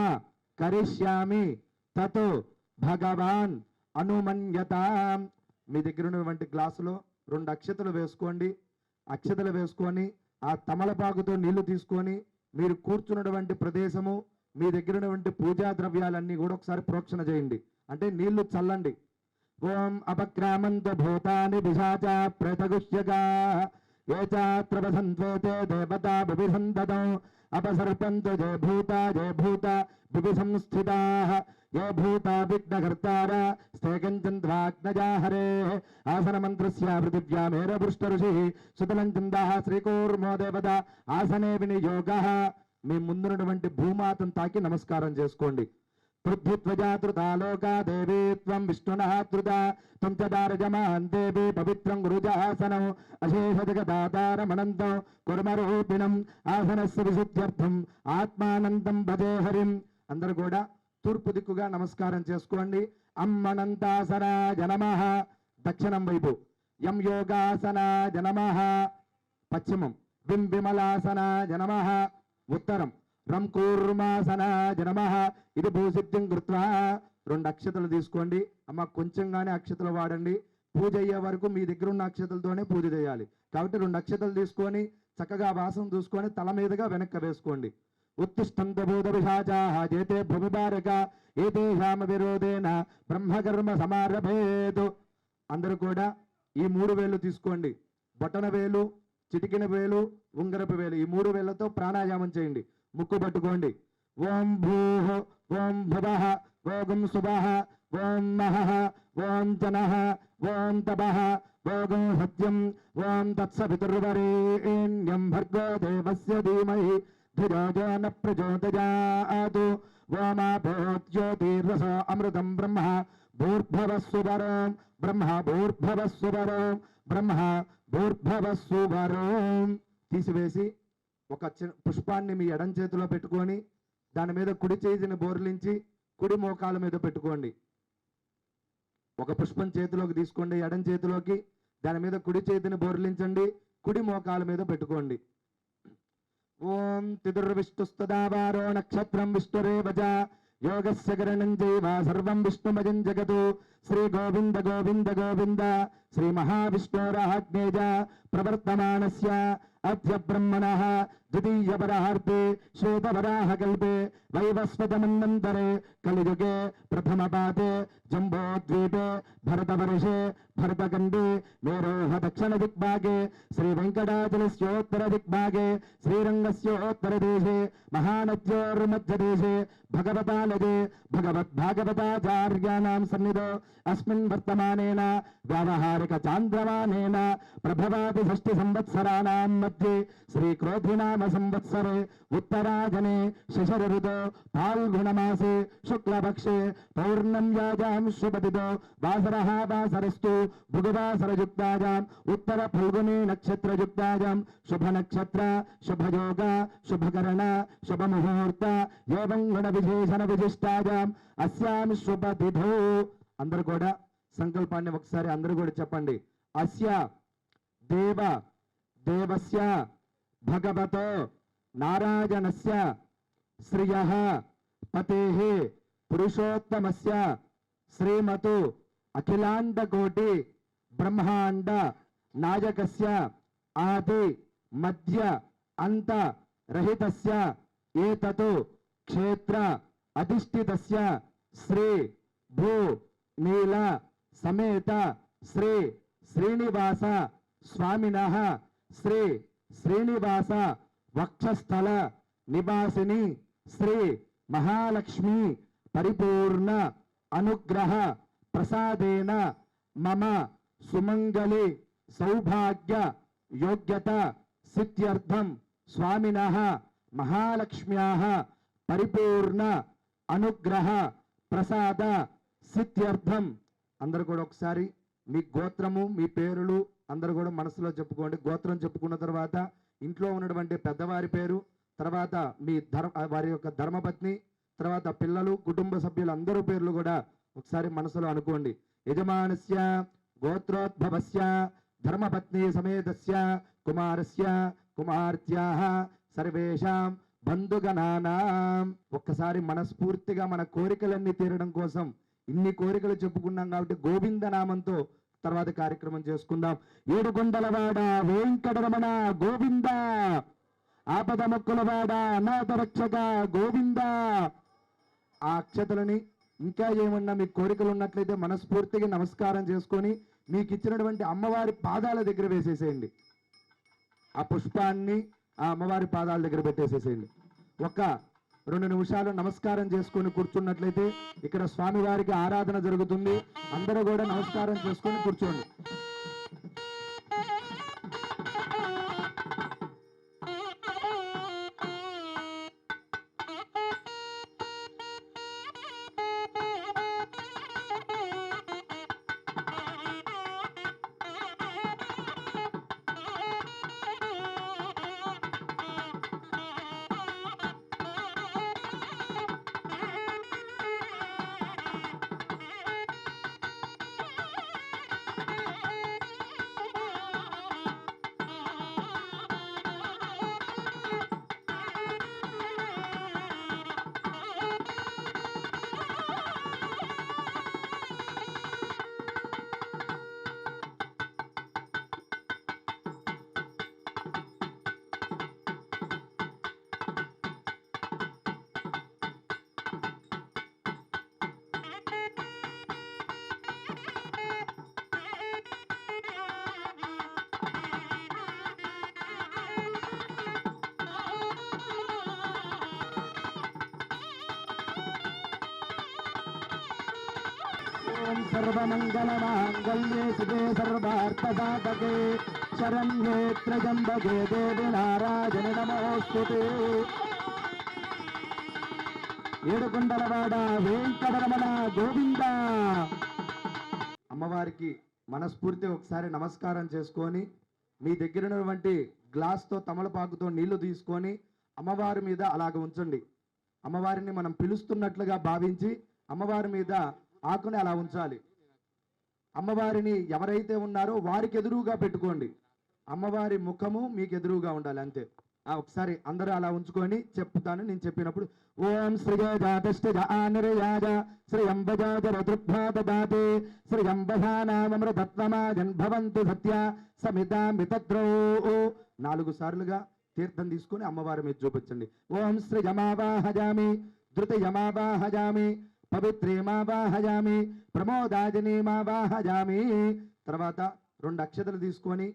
కరిష్యామి తతో భగవాన్ అనుమన్యతాం. మీ దగ్గర ఉన్నటువంటి గ్లాసులో 2 అక్షతలు వేసుకోండి. అక్షతలు వేసుకొని ఆ తమలపాకుతో నీళ్లు తీసుకొని మీరు కూర్చున్నటువంటి ప్రదేశము మీ దగ్గర ఉన్నటువంటి పూజా ద్రవ్యాలన్నీ కూడా ఒకసారి ప్రోక్షణ చేయండి, అంటే నీళ్లు చల్లండి. ఓం అపక్రామంత భూతాని పిశాచ ప్రేతగుష్యగా ఏ చాత్ర వసంత్వేతే దేవతా బిభిసంతతం అపసర్పంతు జయ భూత బిభిసంస్థితాః ఏ భూతా విఘ్నకర్తార స్థేకంచంద్వాగ్నజా హరే ఆసనమంత్రస్య పృథివ్యామేరపృష్ట ఋషిః సుతలంచందాః శ్రీకూర్మో దేవత ఆసనే వినియోగః. మీ ముందున్నటువంటి భూమాతను తాకి నమస్కారం చేసుకోండి. పృథ్వీత్వజాతృతా దేవీ త్వం విష్ణునః ధృతా త్వం చ దారజమాన్ దేవీ పవిత్రం గురుజాసనం అశేష జగదాతారమనంతం కుర్మరూపిణం ఆసనస్య విశుద్ధ్యర్థం ఆత్మానందం భజే హరిం. అందరూ కూడా తూర్పు దిక్కుగా నమస్కారం చేసుకోండి. అమ్మనంతాసనాయ నమః దక్షిణం వైపు, యం యోగాసనాయ నమః పశ్చిమం, విం విమలాసనాయ నమః ఉత్తరం, రం కూర్మాసనాయ నమః. ఇది భూసిద్ధిం కృత్వా 2 అక్షతలు తీసుకోండి. అమ్మ కొంచెంగానే అక్షతలు వాడండి. పూజ అయ్యే వరకు మీ దగ్గర ఉన్న అక్షతలతోనే పూజ చేయాలి. కాబట్టి 2 అక్షతలు తీసుకొని చక్కగా వాసన చూసుకొని తల మీదుగా వెనక్కి వేసుకోండి. ఉత్తిష్టంత భూత పిశాచాః జేతే భూమిభారక ఏతేషామ విరోధేన బ్రహ్మకర్మ సమారభేతు. అందరూ కూడా ఈ 3 వేలు తీసుకోండి. బొటన వేలు, చిటికిన వేలు, ఉంగరపు వేలు, ఈ 3 వేలతో ప్రాణాయామం చేయండి. ముక్కు పట్టుకోండి. ఓం భూః ఓం భువః ఓం సువః ఓం మహః ఓం జనః ఓం తపః ఓం సత్యం ఓం తత్సవితుర్వరేణ్యం భర్గో దేవస్య ధీమహి ధియో యో న ప్రచోదయాత్. ఓమాపో జ్యోతిర్వసో అమృతం బ్రహ్మ భూర్భువస్సువరం బ్రహ్మ భూర్భువస్సువరం బ్రహ్మ భూర్భువస్సువరం. తీసివేసి ఒక పుష్పాన్ని మీ ఎడం చేతిలో పెట్టుకొని దాని మీద కుడి చేతిని బోర్లించి కుడి మోకాల మీద పెట్టుకోండి. ఒక పుష్పం చేతిలోకి తీసుకోండి, ఎడం చేతిలోకి, దాని మీద కుడి చేతిని బోర్లించండి, కుడి మోకాల మీద పెట్టుకోండి. ఓం తిదుర్విష్ణుస్తదావారో నక్షత్రం విష్ణురేవచ యోగస్య గరణం జైవ సర్వం విష్ణుమయం జగతు. శ్రీ గోవింద గోవింద గోవింద శ్రీ మహావిష్ణోరాజ్ఞేయ ప్రవర్తమానస్య అద్య బ్రహ్మణః ద్వితీయపరార్ధే శ్వేతవరాహకల్పే వైవస్వతమన్వంతరే కలియుగే ప్రథమపాదే జంబోద్వీపే భరతవర్షే భరతఖండే మేరోహ దక్షిణ దిగ్భాగే శ్రీ వెంకటాచలస్యోత్తర దిగ్భాగే శ్రీరంగస్యోత్తరదేశే మహానద్యోర్మధ్యదేశే భగవతాలదే భగవద్భాగవతాచార్యాణాం సన్నిధో అస్మిన్ వర్తమానేన వ్యావహారిక చాంద్రమానేన ప్రభవాది షష్ఠి సంవత్సరాణాం మధ్యే శ్రీ క్రోధినామ సంవత్సరే ఉత్తరాజనే శిశిర ఋతో ఫాల్గుణమాసే శుక్లపక్షే పౌర్ణమ్యాజాం శుభతితో వాసరః వాసరస్తు భృగువాసరయుక్తాయాం ఉత్తర ఫల్గుని నక్షత్రయుక్తాయాం శుభ నక్షత్ర శుభయోగ శుభకరణ శుభముహూర్త ఏవం గుణ విశేషణ విశిష్టాయాం అస్యాం శుభతిథౌ. అందరూ కూడా సంకల్పాన్ని ఒకసారి అందరూ కూడా చెప్పండి. అస్య దేవ దేవస్య భగవతో నారాయణస్య శ్రియః పతేః పురుషోత్తమస్య శ్రీమతు అఖిలాండకోటి బ్రహ్మాండ నాయకస్య ఆది మధ్య అంత రహితస్య ఏతతు క్షేత్ర అధిష్ఠితస్య శ్రీ భూ నీల సమేత శ్రీ శ్రీనివాస స్వామినః శ్రీ శ్రీనివాస వక్షస్థల నివాసిని శ్రీ మహాలక్ష్మి పరిపూర్ణ అనుగ్రహ ప్రసాదేన మమ సుమంగళి సౌభాగ్య యోగ్యత సిద్ధ్యర్థం స్వామినః మహాలక్ష్మ్యాః పరిపూర్ణ అనుగ్రహ ప్రసాద సిద్ధ్యర్థం. అందరూ కూడా ఒకసారి మీ గోత్రము మీ పేరులు అందరూ కూడా మనసులో చెప్పుకోండి. గోత్రం చెప్పుకున్న తర్వాత ఇంట్లో ఉన్నటువంటి పెద్దవారి పేరు, తర్వాత మీ వారి యొక్క ధర్మపత్ని, తర్వాత పిల్లలు, కుటుంబ సభ్యులు అందరూ పేర్లు కూడా ఒకసారి మనసులో అనుకోండి. యజమానస్య గోత్రోద్భవస్య ధర్మపత్ని సమేతస్య కుమారస్య కుమార్త్యాః సర్వేషాం బంధుగణానాం. ఒక్కసారి మనస్ఫూర్తిగా మన కోరికలన్నీ తీరడం కోసం ఇన్ని కోరికలు చెప్పుకున్నాం కాబట్టి గోవింద నామంతో తర్వాత కార్యక్రమం చేసుకుందాం. ఏడుకొండలవాడ వెంకటరమణ గోవింద, ఆపద మొక్కులవాడ అనాథ రక్షక గోవింద. ఆ అక్షతలని ఇంకా ఏమన్నా మీకు కోరికలు ఉన్నట్లయితే మనస్ఫూర్తిగా నమస్కారం చేసుకొని మీకు ఇచ్చినటువంటి అమ్మవారి పాదాల దగ్గర వేసేసేయండి. ఆ పుష్పాన్ని ఆ అమ్మవారి పాదాల దగ్గర పెట్టేసేసేయండి. ఒక 2 నిమిషాలు నమస్కారం చేసుకొని కూర్చున్నట్లయితే ఇక్కడ స్వామివారికి ఆరాధన జరుగుతుంది. అందరూ కూడా నమస్కారం చేసుకొని కూర్చోండి. ఓం సర్వమంగళమాంగళ్యే శివే సర్వార్థసాధకే శరణ్యే త్ర్యంబకే దేవి నారాయణి నమోస్తుతే. ఏడుకొండలవాడ వెంకటరమణ గోవింద. అమ్మవారికి మనస్ఫూర్తి ఒకసారి నమస్కారం చేసుకొని మీ దగ్గర ఉన్నటువంటి గ్లాస్తో తమలపాకుతో నీళ్లు తీసుకొని అమ్మవారి మీద అలాగ ఉంచండి. అమ్మవారిని మనం పిలుస్తున్నట్లుగా భావించి అమ్మవారి మీద ఆకుని అలా ఉంచాలి. అమ్మవారిని ఎవరైతే ఉన్నారో వారికి ఎదురుగా పెట్టుకోండి. అమ్మవారి ముఖము మీకు ఎదురుగా ఉండాలి అంతే. ఒకసారి అందరూ అలా ఉంచుకొని చెప్తాను నేను చెప్పినప్పుడు. ఓం శ్రీయాజ శ్రీయంబజాజరదృభ్యాదాతే శ్రీయంబధానామృతత్వమాజన్భవంతు సత్య సమితామితద్రో. 4 సార్లుగా తీర్థం తీసుకొని అమ్మవారి మీద చూపించండి. ఓం శ్రీయమావాహజామి ధృతయమావాహజామి పవిత్రేమావాహజామి ప్రమోదాజనీమావాహజామి. తర్వాత 2 అక్షతలు తీసుకొని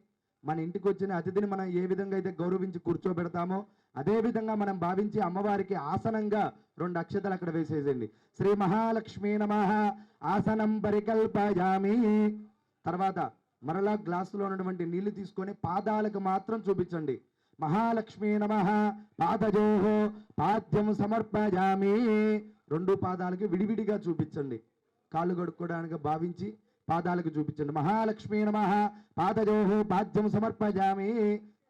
మన ఇంటికి వచ్చిన అతిథిని మనం ఏ విధంగా అయితే గౌరవించి కూర్చోబెడతామో అదే విధంగా మనం భావించి అమ్మవారికి ఆసనంగా 2 అక్షతలు అక్కడ వేసేయండి. శ్రీ మహాలక్ష్మీ నమః ఆసనం పరికల్పయామి. తర్వాత మరలా గ్లాసులో ఉన్నటువంటి నీళ్లు తీసుకొని పాదాలకు మాత్రం చూపించండి. మహాలక్ష్మీ నమః పాదజోహో పాద్యం సమర్పయామి. 2 పాదాలకి విడివిడిగా చూపించండి. కాళ్ళు కడుక్కోవడానికి భావించి పాదాలకు చూపించండి. మహాలక్ష్మీ నమః పాదజోహో పాద్యం సమర్పయామి.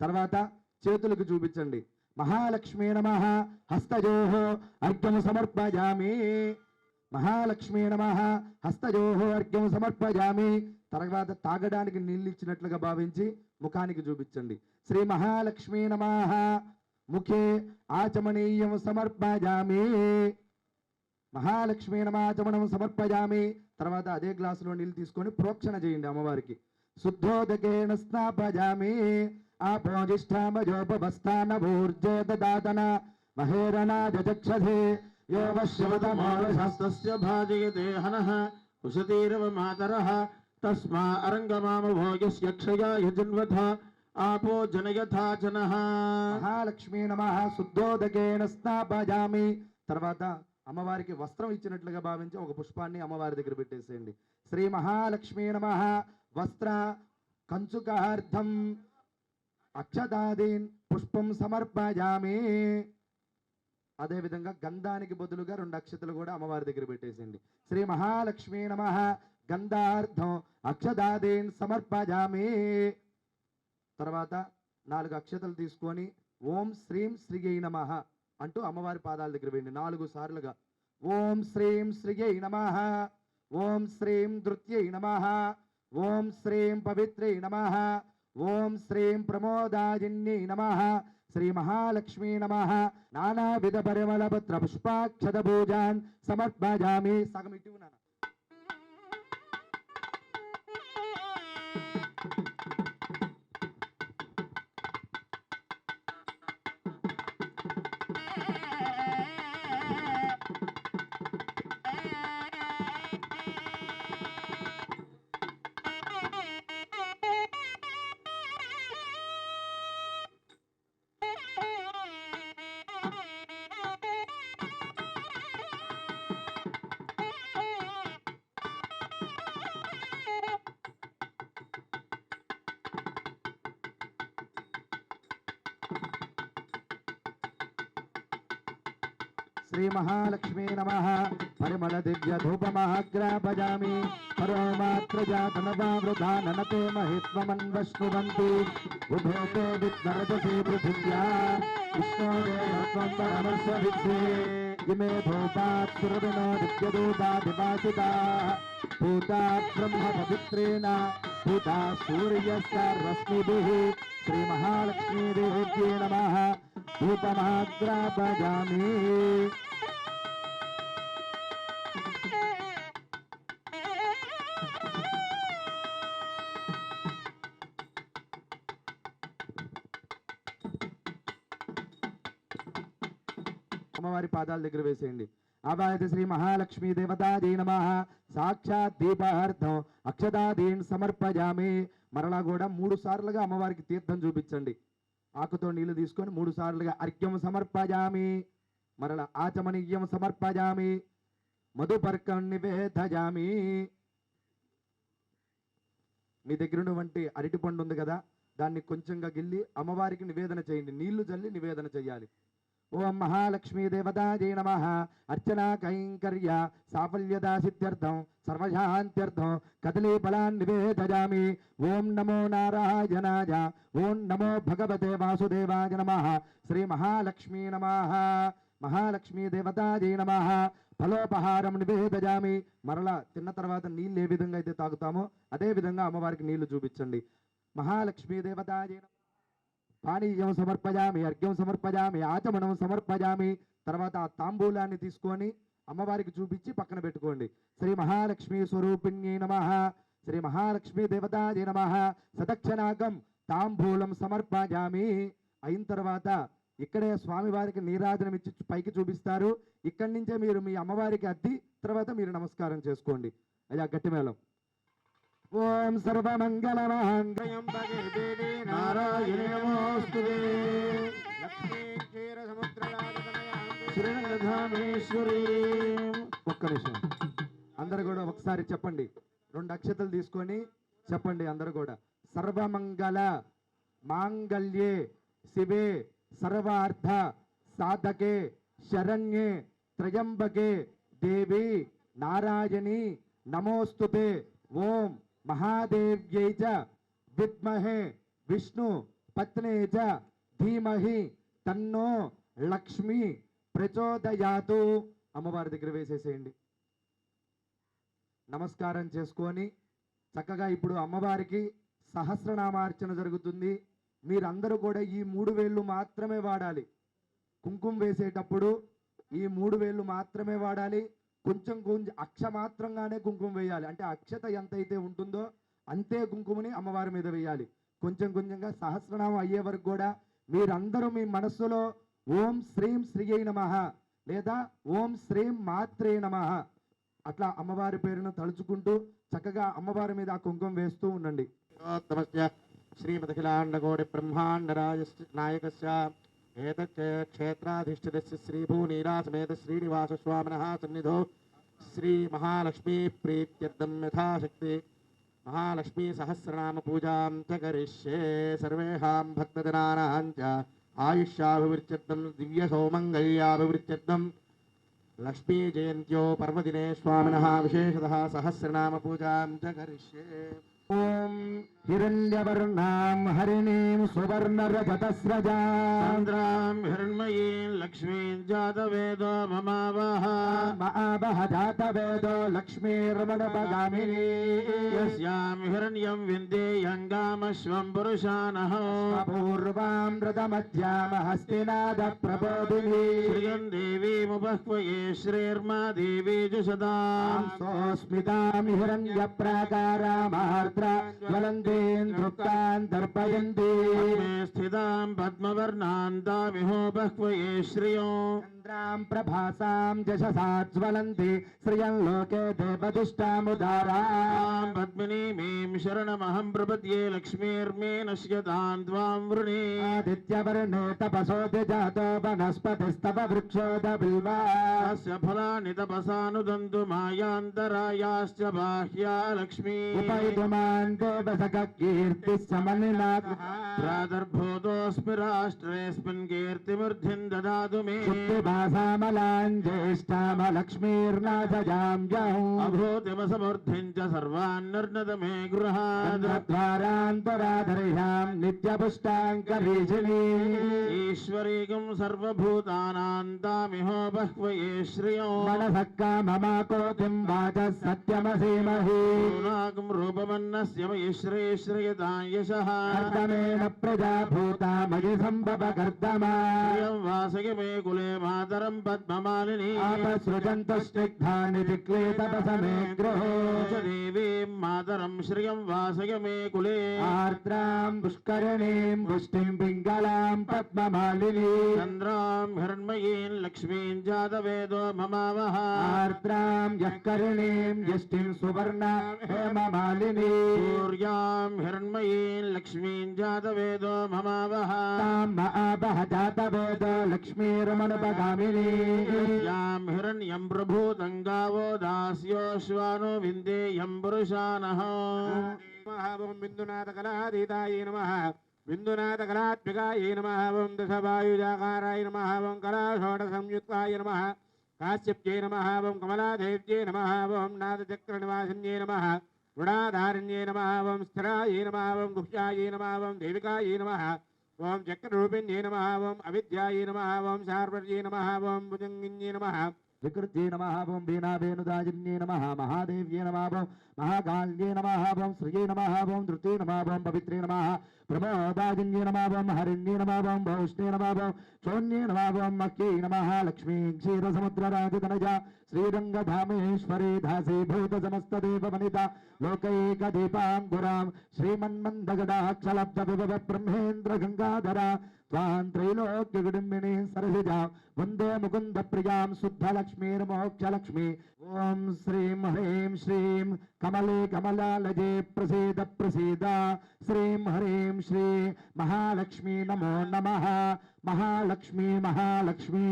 తర్వాత చేతులకు చూపించండి. మహాలక్ష్మీ నమః హస్తజోహో అర్ఘ్యం సమర్పయామి. మహాలక్ష్మీ నమః హస్తజోహో అర్ఘ్యం సమర్పయామి. తర్వాత తాగడానికి నీళ్ళు ఇచ్చినట్లుగా భావించి ముఖానికి చూపించండి. శ్రీ మహాలక్ష్మీ నమః ముఖే ఆచమనీయం సమర్పయామి. మహాలక్ష్మీ నమాచమనం సమర్పయామి. తర్వాత అదే గ్లాసులో నీళ్ళు తీసుకొని ప్రోక్షణ చేయండి అమ్మవారికి. శుద్ధోదకేన స్నాపయామి. ఆపోజిష్టామజోపవస్థానభూర్జే దదాతన మహేరణాజచక్షసే యోగశ్రవతమానశాస్త్రస్య భాజయతే హనః ఉషతీరవ మాతరః తస్మా అరంగమామ భోగస్య క్షయాయ జన్వథ ఆపో జనయథా జనః. మహాలక్ష్మీ నమః శుద్ధోదకేన స్నాపయామి. తర్వాత అమ్మవారికి వస్త్రం ఇచ్చినట్లుగా భావించి ఒక పుష్పాన్ని అమ్మవారి దగ్గర పెట్టేసేయండి. శ్రీ మహాలక్ష్మీ నమః వస్త్ర కంచుకార్థం అక్షతాదీన్ పుష్పం సమర్పయామి. అదేవిధంగా గంధానికి బదులుగా 2 అక్షతలు కూడా అమ్మవారి దగ్గర పెట్టేసేయండి. శ్రీ మహాలక్ష్మీ నమః గంధార్థం అక్షతాదీన్ సమర్పయామి. తర్వాత 4 అక్షతలు తీసుకొని ఓం శ్రీం శ్రీయై నమః అంటూ అమ్మవారి పాదాల దగ్గర వేయండి 4 సార్లుగా. ఓం శ్రీం శ్రీయై నమః ఓం శ్రీం ధృత్యై నమః ఓం శ్రీం పవిత్రై నమః ఓం శ్రీం ప్రమోదాజిన్యై నమః శ్రీ మహాలక్ష్మీ నమః నానావిధ పరిమళపత్ర పుష్పాక్షత పూజాన్ సమర్పయామి. సగం ఇటు నాన్న. శ్రీ మహాలక్ష్మీ నమః పరిమళ దివ్య ధూపమగ్రాపయామి. పరోమాత్రజాతనవావృధాననతే మహిత్వమన్వశ్నువంతి ఉభేతే విద్నరజసీ పృథివ్యా విష్ణోదేవత్వంబరమస్య విద్యే ఇమే ధూపాత్ సురవినో దివ్యదూతాదివాసితాః భూతాత్ బ్రహ్మ పవిత్రేణ భూతా సూర్యస్య రశ్మిభిః. శ్రీ మహాలక్ష్మీ దేవ్యై నమః ధూపమగ్రాపయామి. అమ్మవారి పాదాల దగ్గర వేసేయండి. ఆవాహయతి శ్రీ మహాలక్ష్మీ దేవతాజై నమః సాక్షాత్ దీపార్థం అక్షతాదీన్ సమర్పయామి. మరలా కూడా 3 సార్లుగా అమ్మవారికి తీర్థం చూపించండి. ఆకుతో నీళ్లు తీసుకొని 3 సార్లుగా అర్ఘ్యం సమర్పయామి. మరలా ఆచమనీయం సమర్పయామి. మధుపర్కం నివేదయామి. మీ దగ్గర ఉన్నటువంటి అరటి పండు ఉంది కదా, దాన్ని కొంచెంగా గిల్లి అమ్మవారికి నివేదన చేయండి. నీళ్లు జల్లి నివేదన చేయాలి. ఓం మహాలక్ష్మీ దేవతాయై నమః. అర్చనా కైంకర్య సాఫల్యదా సిద్ధ్యర్థం సర్వశాంత్యర్థం కదలీ ఫలాన్ నివేదయామి. ఓం నమో నారాయణాయ. ఓం నమో భగవతే వాసుదేవాయ నమః. శ్రీ మహాలక్ష్మీ నమః. మహాలక్ష్మీ దేవతాయై నమః. ఫలోపహారం నివేదయామి. మరలా తిన్న తర్వాత నీళ్ళు ఏ విధంగా అయితే తాగుతామో అదే విధంగా అమ్మవారికి నీళ్లు చూపించండి. మహాలక్ష్మీ దేవతాయై నమః. పానీయం సమర్పయామి, అర్ఘ్యం సమర్పయామి, ఆచమనం సమర్పయామి. తర్వాత ఆ తాంబూలాన్ని తీసుకొని అమ్మవారికి చూపించి పక్కన పెట్టుకోండి. శ్రీ మహాలక్ష్మీ స్వరూపిణ్యై నమః. శ్రీ మహాలక్ష్మీ దేవతాయై నమః. సదక్షనాగం తాంబూలం సమర్పయామి. అయిన తర్వాత ఇక్కడే స్వామివారికి నీరాజనం ఇచ్చి పైకి చూపిస్తారు. ఇక్కడి నుంచే మీరు మీ అమ్మవారికి అద్ది తర్వాత మీరు నమస్కారం చేసుకోండి. అయ్యా గట్టి మేళం. ఓం సర్వమంగళమాంగళ్యం భగే దేవి నారాయణి నమోస్తుతే. లక్ష్మీ క్షీర సముద్రరాజతనయాంగేశ్వరీ. ఒక్క నిమిషం అందరు కూడా ఒకసారి చెప్పండి. 2 అక్షతలు తీసుకొని చెప్పండి అందరు కూడా. సర్వమంగళ మాంగళ్యే శివే సర్వార్థ సాధకే శరణ్యే త్రయంబకే దేవి నారాయణి నమోస్తుతే. ఓం మహాదేవ్యై చ విద్మహే విష్ణు పత్నే చ ధీమహి తన్నో లక్ష్మి ప్రచోదయాతు. అమ్మవారి దగ్గర వేసేసేయండి. నమస్కారం చేసుకొని చక్కగా ఇప్పుడు అమ్మవారికి సహస్రనామార్చన జరుగుతుంది. మీరందరూ కూడా ఈ 3 వేళ్ళు మాత్రమే వాడాలి. కుంకుమ వేసేటప్పుడు ఈ 3 వేళ్ళు మాత్రమే వాడాలి. కొంచెం అక్ష మాత్రంగానే కుంకుమ వేయాలి. అంటే అక్షత ఎంతైతే ఉంటుందో అంతే కుంకుమని అమ్మవారి మీద వేయాలి. కొంచెంగా సహస్రనామం అయ్యే వరకు కూడా మీరందరూ మీ మనస్సులో ఓం శ్రీం శ్రీయై నమః లేదా ఓం శ్రీం మాత్రే నమః అట్లా అమ్మవారి పేరును తలుచుకుంటూ చక్కగా అమ్మవారి మీద ఆ కుంకుమ వేస్తూ ఉండండి. శ్రీమదఖిలాండకోటి బ్రహ్మాండరాజ నాయకస్య ఏతత్ క్షేత్రాధిష్ఠితస్య శ్రీభూనీరాసమేత శ్రీనివాస స్వామినః సన్నిధో శ్రీ మహాలక్ష్మీ ప్రీత్యర్థం యథాశక్తి మహాలక్ష్మీ సహస్రనామ పూజాం చ కరిష్యే. సర్వేషాం భక్తజనానాం చ ఆయుష్యాభివృద్ధ్యర్థం దివ్య సౌమంగళ్యాభివృద్ధ్యర్థం లక్ష్మీ జయంత్యో పర్వదినే స్వామినః విశేషతః సహస్రనామ పూజాం చ కరిష్యే. ఓం హిరణ్యవర్ణాం హరిణీం సువర్ణరజతస్రజాం హిరణ్మయీం లక్ష్మీం జాతవేదో మమావహ. మహావహ జాతవేదో లక్ష్మీర్మణపగామినీ. యస్యాం హిరణ్యం విందేయంగామశ్వం పురుషానః. పూర్వాం రథమధ్యామ హస్తినాద ప్రబోధినీ. శ్రియం దేవీముపహ్వయే శ్రీర్మా దేవీ జుషదాం. సోస్మితాం హిరణ్య ప్రాకారామార్ద్ర జ్వలంతీం దృక్తాన్ దర్పయంతి. స్థితాం పద్మవర్ణాంతామిహోపహ్వయే శ్రియో. చంద్రాం ప్రభాసాం జశసా జ్వలంతి శ్రియం లోకే దేవదిష్టాముదారాం. పద్మినీమీం శరణమహం ప్రపద్యే లక్ష్మీర్మే నశ్యతాం త్వాం వృణే. ఆదిత్యవర్ణే తపసోదిజాతో వనస్పతిస్తవ వృక్షోద బిల్వా. తస్య ఫలాని తపసానుదంతు మాయాంతరాయాశ్చ బాహ్యా లక్ష్మీ. ఉపైతుమాన్ దేవసక కీర్తి సమనినాథ. ప్రాదర్భూతోస్మి రాష్ట్రేస్మిన్ కీర్తిమూర్ధిం దదాతు మే. భాసామలాం జ్యేష్ఠామ లక్ష్మీర్నాథజాం జహం. అభూతిమసమూర్ధిం చ సర్వాన్నర్నత మే గృహాద్. ద్వారాంతరాధర్యాం నిత్యపుష్టాంకరీషిణీ. ఈశ్వరీకం సర్వభూతానాంతామిహోపహ్వయే శ్రియో. మనసక్కా మమ కోతిం వాచ సత్యమసీమహి. పూర్ణాకం రూపమన్నస్య మయి శ్రేయశ్రయతాం యశః. కర్దమేన ప్రజాభూతా మయి సంభవ కర్దమా. శ్రియం వాసయ మే కులే మాతరం పద్మమాలిని. ఆపసృజంతు స్నిగ్ధాని దిక్లేతపసమే గృహో. దేవీం మాతరం శ్రియం వాసయ మే కులే. ఆర్ద్రాం పుష్కరిణీం పుష్టిం పింగళాం పద్మమాలినీ. చంద్రాం హిరణ్మయీం లక్ష్మీం జాతవేదో మమావహ. ఆర్ద్రాం యఃకరిణీం యష్టిం సువర్ణ హేమమాలినీ. सूर्यां हिरण्मयीं लक्ष्मीं जातवेदो ममावह ताम् महावह जातवेदो लक्ष्मीरमनुपगामिनी यां हिरण्यं प्रभूतं गावो दास्योश्वानो विन्देयं पुरुषानः ओम बिंदुनाथकलाधीताय नमः बिंदुनाथकलात्मिकाय नमः ओम दशवायुजाकाराय नमः ओम कलाषोडसंयुक्ताय नमः काश्यप्यै नमः ओम कमलादेव्यै नमः ओम नादचक्रनिवासिन्यै नमः वृणाधारिण्यै नमः ओम स्थिरायै नमः ओम गुह्यायै नमः ओम देविकायै नमः ओम चक्ररूपिण्यै नमः ओम अविद्यायै नमः ओम शार्वर्यै नमः ओम भुजङ्गिन्यै नमः विकृत्यै नमः ओं वीणावेणुदाजिन्यै नमः महादेव्यै नमः ओं महाकाल्यै नमः ओं श्रियै नमः ओं धृत्यै नमः ओं पवित्रे नमः प्रमोदाजिन्यै नमः ओं हरिण्यै नमः ओं भौष्णे नमः ओं शून्ये नमः ओं मह्यै नमः लक्ष्मी क्षीरसमुद्रराजतनजा श्रीरङ्गधामेश्वरी दासी भूतसमस्तदेववनिता लोकैकदीपाङ्कुरां श्रीमन्मन्दगडाक्षलब्धविभव ब्रह्मेन्द्र गङ्गाधरा त्वां त्रैलोक्यगुडिम्बिनी सरसिजा वन्दे मुकुन्दप्रियां शुद्धलक्ष्मीर्मोक्षलक्ष्मी ॐ श्रीं ह्रीं श्रीं कमले कमलालये प्रसीद प्रसीद श्रीं ह्रीं श्री महालक्ष्मी नमो नमः महालक्ष्मी महालक्ष्मी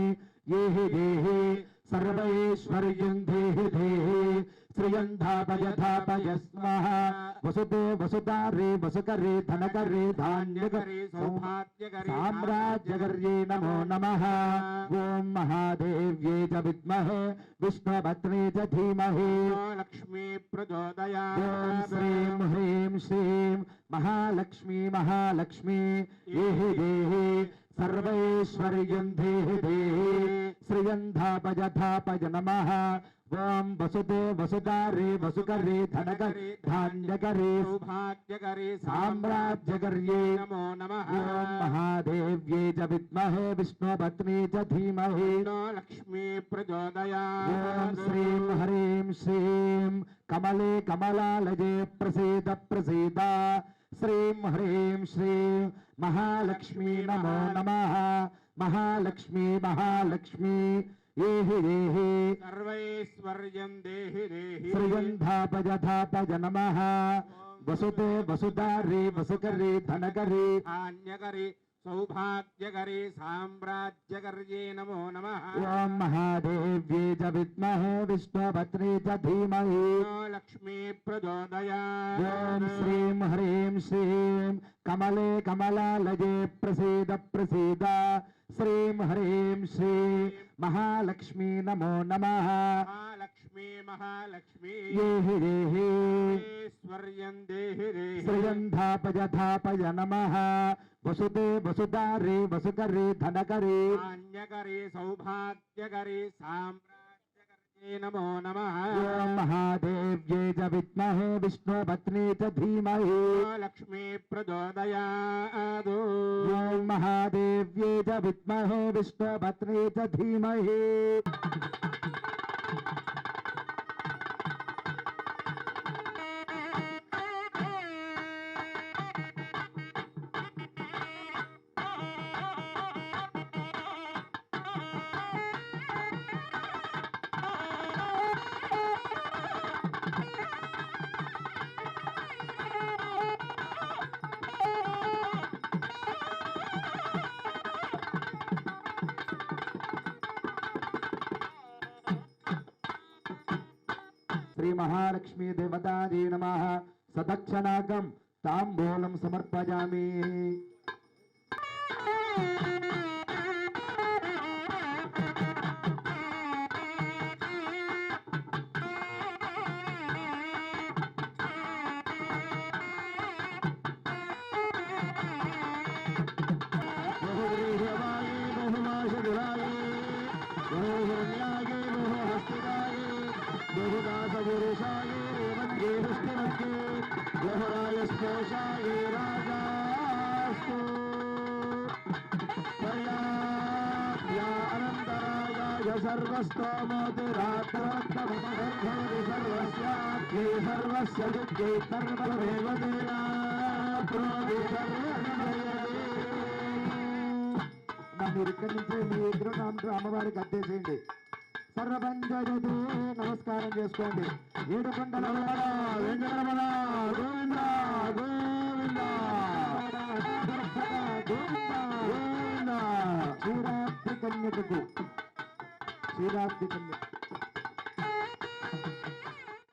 ये हि देहि सर्वैश्वर्यं देहि देहि श्रियन्धापयधापय स्मः वसुते वसुधारे वसुकरे धनकरे धान्यकरे सौभाग्यकरे साम्राज्यकर्ये नमो नमः ॐ महादेव्ये च विद्महे विष्णुपत्नी च धीमहि लक्ष्मी प्रचोदयात् ॐ श्रीं ह्रीं श्रीं महालक्ष्मी महालक्ष्मी ये हि देहि सर्वैश्वर्यं देहि देहि श्रियन्धापय नमः ॐ वसुते वसुधारे वसुकरे धनकरे धान्यकरे सौभाग्यकरे साम्राज्यकर्ये नमो नमः ॐ महादेव्ये च विद्महे विष्णुपत्नी च धीमहि लक्ष्मी ॐ प्रचोदयात् श्रीं ह्रीं श्रीं कमले कमलालये प्रसीद प्रसीद श्रीं ह्रीं श्रीं महालक्ष्मी नमो नमः महालक्ष्मी महालक्ष्मी ये हि देहि सर्वैश्वर्यं देहि देहि श्रियन्धापय नमः वसुते वसुधारे वसुकरे धनकरे धान्यकरे सौभाग्यकरे साम्राज्यकर्ये नमो नमः ॐ महादेव्ये च विद्महे विष्णुपत्नी च धीमहि लक्ष्मी प्रचोदयात् ॐ श्रीं ह्रीं श्रीं कमले कमलालये प्रसीद प्रसीद श्रीं ह्रीं श्री महालक्ष्मी नमो नमः महालक्ष्मी महालक्ष्मी ये हि देहि ऐश्वर्यं देहि देहि श्रियन्धापय नमः वसुते वसुधारे वसुकरे धनकरे धान्यकरे सौभाग्यकरे साम्राज्यकर्ये नमो नमः ॐ महादेव्ये च विद्महे विष्णुपत्नी च धीमहि लक्ष्मी प्रचोदयात् ॐ महादेव्ये च विद्महे विष्णुपत्नी च धीमहि श्री महालक्ष्मी देवतायै नमः सदक्षणाकं ताम्बूलं समर्पयामि सर्वस्तोमोतिरात्रवत्तमहर्भवति सर्वस्याख्ये सर्वस्य दुःखे सर्वमेव तेना प्रोदि सर्वजयते మీరు ఇక్కడి నుంచి మీ ఎదురు నామతో అమ్మవారికి అద్దెసేయండి సర్వపంచజతి నమస్కారం చేసుకోండి. ఏడుకొండల వెంకటరమణ గోవింద గోవింద గోవింద క్షీరాబ్ది కన్యకకు క్షీరాబ్ది కన్యక